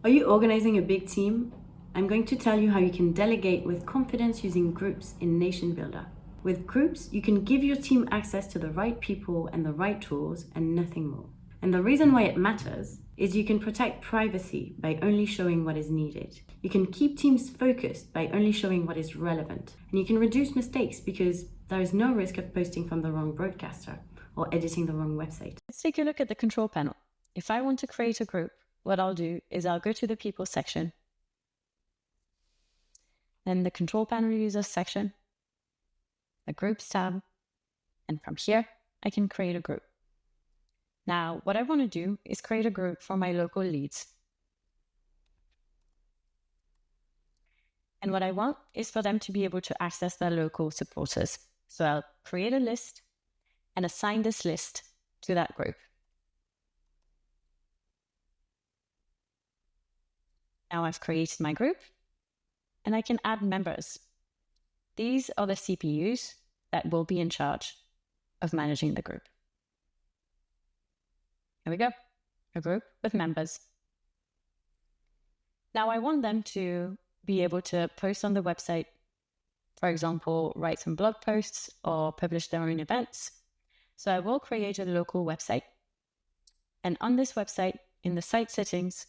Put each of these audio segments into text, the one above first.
Are you organizing a big team? I'm going to tell you how you can delegate with confidence using groups in NationBuilder. With groups, you can give your team access to the right people and the right tools and nothing more. And the reason why it matters is you can protect privacy by only showing what is needed. You can keep teams focused by only showing what is relevant. And you can reduce mistakes because there is no risk of posting from the wrong broadcaster or editing the wrong website. Let's take a look at the control panel. If I want to create a group, what I'll do is I'll go to the People section, then the Control Panel Users section, the Groups tab, and from here, I can create a group. Now, what I want to do is create a group for my local leads. And what I want is for them to be able to access their local supporters. So I'll create a list and assign this list to that group. Now I've created my group and I can add members. These are the CPUs that will be in charge of managing the group. Here we go, a group with members. Now I want them to be able to post on the website, for example, write some blog posts or publish their own events. So I will create a local website. And on this website, in the site settings,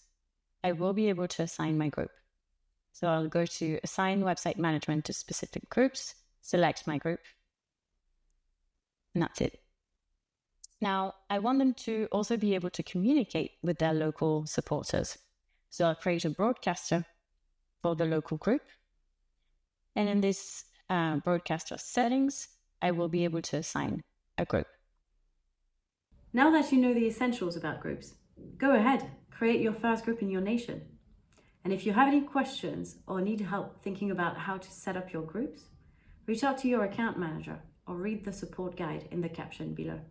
I will be able to assign my group. So I'll go to Assign Website Management to specific groups, select my group, and that's it. Now, I want them to also be able to communicate with their local supporters. So I'll create a broadcaster for the local group. And in this broadcaster settings, I will be able to assign a group. Now that you know the essentials about groups, go ahead, create your first group in your nation. And if you have any questions or need help thinking about how to set up your groups, reach out to your account manager or read the support guide in the caption below.